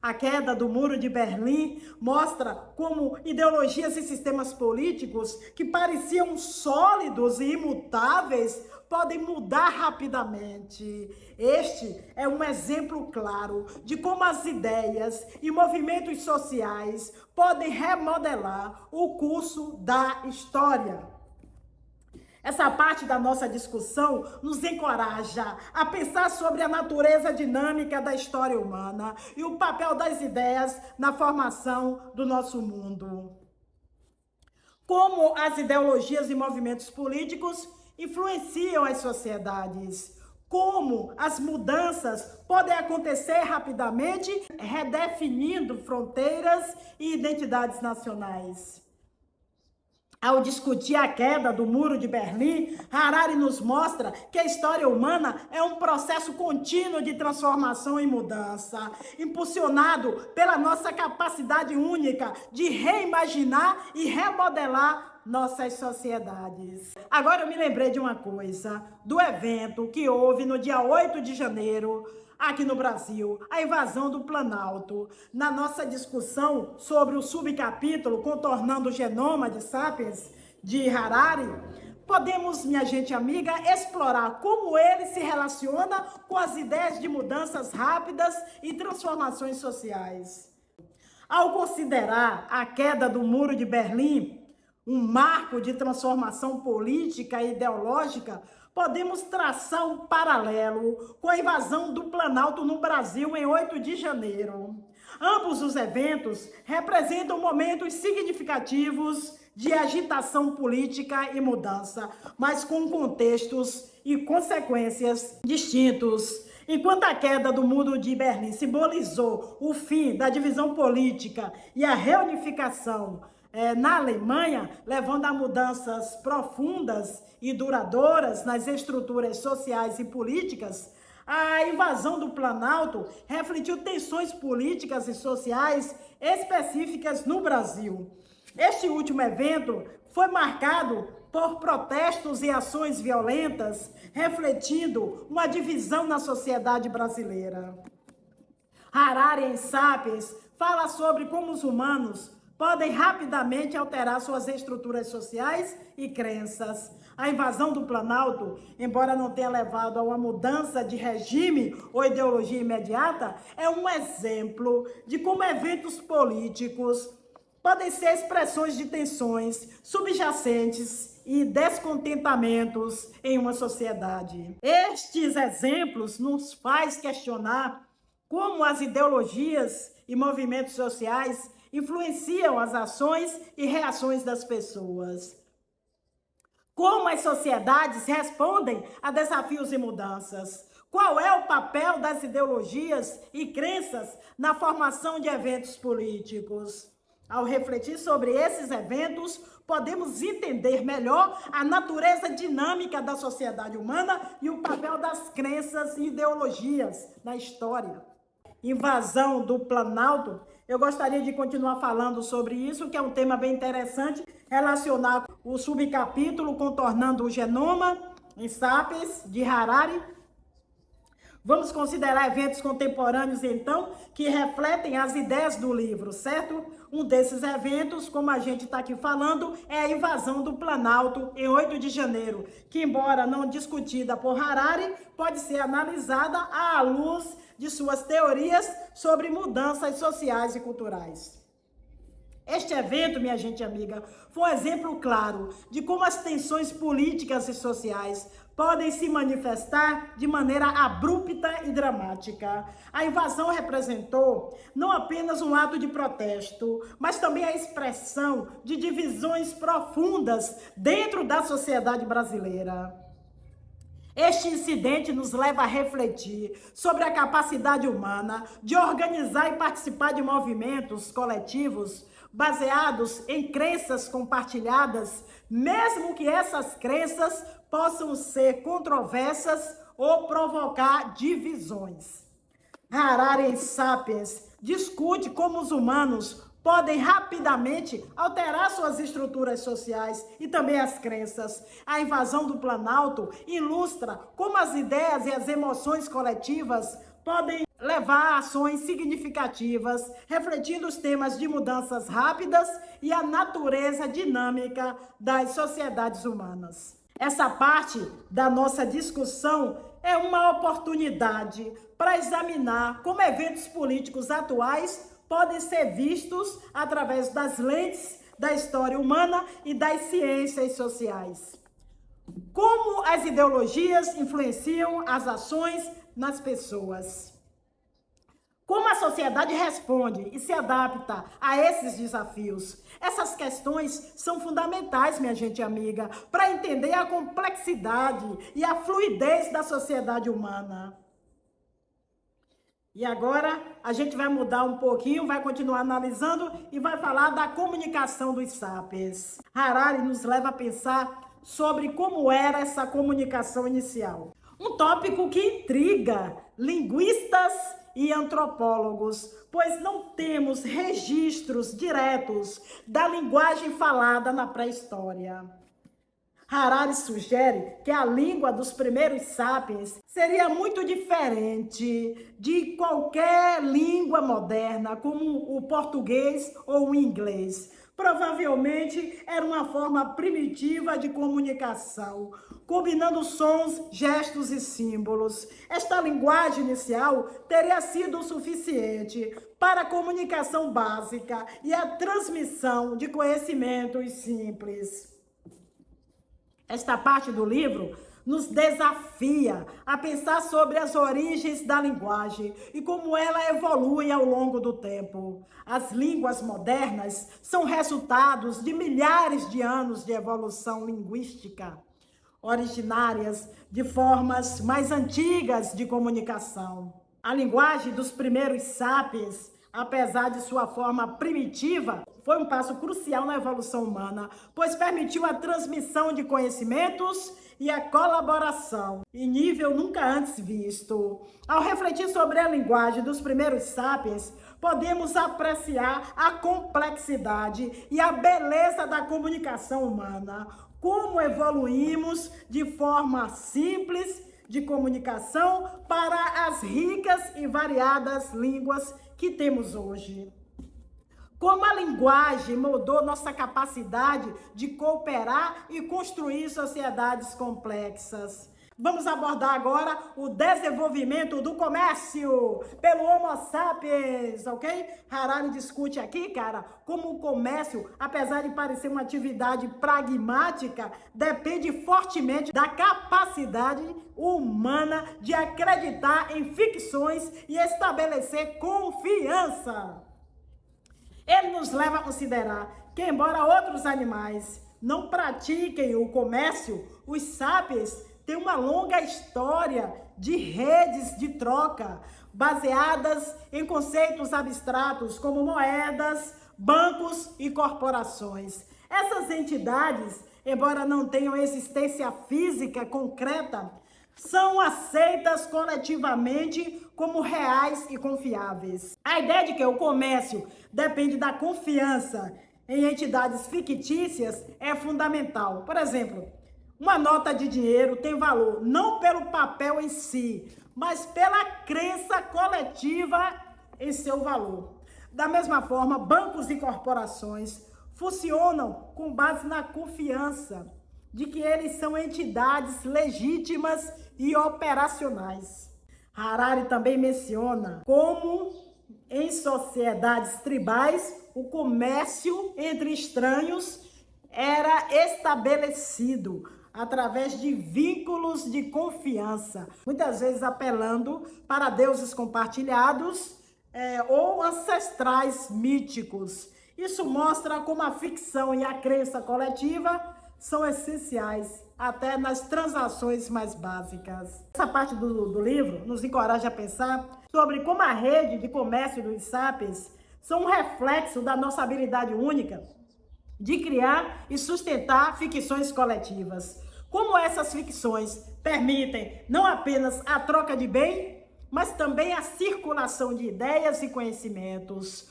A queda do Muro de Berlim mostra como ideologias e sistemas políticos que pareciam sólidos e imutáveis podem mudar rapidamente. Este é um exemplo claro de como as ideias e movimentos sociais podem remodelar o curso da história. Essa parte da nossa discussão nos encoraja a pensar sobre a natureza dinâmica da história humana e o papel das ideias na formação do nosso mundo. Como as ideologias e movimentos políticos influenciam as sociedades. Como as mudanças podem acontecer rapidamente, redefinindo fronteiras e identidades nacionais. Ao discutir a queda do Muro de Berlim, Harari nos mostra que a história humana é um processo contínuo de transformação e mudança, impulsionado pela nossa capacidade única de reimaginar e remodelar nossas sociedades. Agora eu me lembrei de uma coisa, do evento que houve no dia 8 de janeiro, aqui no Brasil, a invasão do Planalto. Na nossa discussão sobre o subcapítulo Contornando o Genoma de Sapiens, de Harari, podemos, minha gente amiga, explorar como ele se relaciona com as ideias de mudanças rápidas e transformações sociais. Ao considerar a queda do Muro de Berlim um marco de transformação política e ideológica, podemos traçar um paralelo com a invasão do Planalto no Brasil em 8 de janeiro. Ambos os eventos representam momentos significativos de agitação política e mudança, mas com contextos e consequências distintos. Enquanto a queda do Muro de Berlim simbolizou o fim da divisão política e a reunificação na Alemanha, levando a mudanças profundas e duradouras nas estruturas sociais e políticas, a invasão do Planalto refletiu tensões políticas e sociais específicas no Brasil. Este último evento foi marcado por protestos e ações violentas, refletindo uma divisão na sociedade brasileira. Harari, em Sapiens, fala sobre como os humanos podem rapidamente alterar suas estruturas sociais e crenças. A invasão do Planalto, embora não tenha levado a uma mudança de regime ou ideologia imediata, é um exemplo de como eventos políticos podem ser expressões de tensões subjacentes e descontentamentos em uma sociedade. Estes exemplos nos faz questionar como as ideologias e movimentos sociais influenciam as ações e reações das pessoas. Como as sociedades respondem a desafios e mudanças? Qual é o papel das ideologias e crenças na formação de eventos políticos? Ao refletir sobre esses eventos, podemos entender melhor a natureza dinâmica da sociedade humana e o papel das crenças e ideologias na história. Invasão do Planalto, eu gostaria de continuar falando sobre isso, que é um tema bem interessante, relacionar o subcapítulo Contornando o Genoma, em Sapiens, de Harari. Vamos considerar eventos contemporâneos, então, que refletem as ideias do livro, certo? Um desses eventos, como a gente está aqui falando, é a invasão do Planalto em 8 de janeiro, que, embora não discutida por Harari, pode ser analisada à luz de suas teorias sobre mudanças sociais e culturais. Este evento, minha gente amiga, foi um exemplo claro de como as tensões políticas e sociais podem se manifestar de maneira abrupta e dramática. A invasão representou não apenas um ato de protesto, mas também a expressão de divisões profundas dentro da sociedade brasileira. Este incidente nos leva a refletir sobre a capacidade humana de organizar e participar de movimentos coletivos baseados em crenças compartilhadas, mesmo que essas crenças possam ser controversas ou provocar divisões. Harari, em Sapiens, discute como os humanos podem rapidamente alterar suas estruturas sociais e também as crenças. A invasão do Planalto ilustra como as ideias e as emoções coletivas podem levar a ações significativas, refletindo os temas de mudanças rápidas e a natureza dinâmica das sociedades humanas. Essa parte da nossa discussão é uma oportunidade para examinar como eventos políticos atuais podem ser vistos através das lentes da história humana e das ciências sociais. Como as ideologias influenciam as ações nas pessoas. Como a sociedade responde e se adapta a esses desafios? Essas questões são fundamentais, minha gente amiga, para entender a complexidade e a fluidez da sociedade humana. E agora a gente vai mudar um pouquinho, vai continuar analisando e vai falar da comunicação dos sapiens. Harari nos leva a pensar sobre como era essa comunicação inicial. Um tópico que intriga linguistas e antropólogos, pois não temos registros diretos da linguagem falada na pré-história. Harari sugere que a língua dos primeiros sapiens seria muito diferente de qualquer língua moderna, como o português ou o inglês. Provavelmente era uma forma primitiva de comunicação, combinando sons, gestos e símbolos. Esta linguagem inicial teria sido o suficiente para a comunicação básica e a transmissão de conhecimentos simples. Esta parte do livro nos desafia a pensar sobre as origens da linguagem e como ela evolui ao longo do tempo. As línguas modernas são resultados de milhares de anos de evolução linguística, originárias de formas mais antigas de comunicação. A linguagem dos primeiros sapiens, apesar de sua forma primitiva, foi um passo crucial na evolução humana, pois permitiu a transmissão de conhecimentos e a colaboração em nível nunca antes visto. Ao refletir sobre a linguagem dos primeiros sapiens, podemos apreciar a complexidade e a beleza da comunicação humana, como evoluímos de forma simples de comunicação para as ricas e variadas línguas que temos hoje. Como a linguagem moldou nossa capacidade de cooperar e construir sociedades complexas. Vamos abordar agora o desenvolvimento do comércio pelo Homo sapiens, ok? Harari discute aqui, cara, como o comércio, apesar de parecer uma atividade pragmática, depende fortemente da capacidade humana de acreditar em ficções e estabelecer confiança. Ele nos leva a considerar que, embora outros animais não pratiquem o comércio, os sapiens têm uma longa história de redes de troca, baseadas em conceitos abstratos como moedas, bancos e corporações. Essas entidades, embora não tenham existência física concreta, são aceitas coletivamente como reais e confiáveis. A ideia de que o comércio depende da confiança em entidades fictícias é fundamental. Por exemplo, uma nota de dinheiro tem valor não pelo papel em si, mas pela crença coletiva em seu valor. Da mesma forma, bancos e corporações funcionam com base na confiança de que eles são entidades legítimas e operacionais. Harari também menciona como em sociedades tribais o comércio entre estranhos era estabelecido através de vínculos de confiança, muitas vezes apelando para deuses compartilhados ou ancestrais míticos. Isso mostra como a ficção e a crença coletiva são essenciais até nas transações mais básicas. Essa parte do livro nos encoraja a pensar sobre como a rede de comércio dos sapiens são um reflexo da nossa habilidade única de criar e sustentar ficções coletivas. Como essas ficções permitem não apenas a troca de bem, mas também a circulação de ideias e conhecimentos.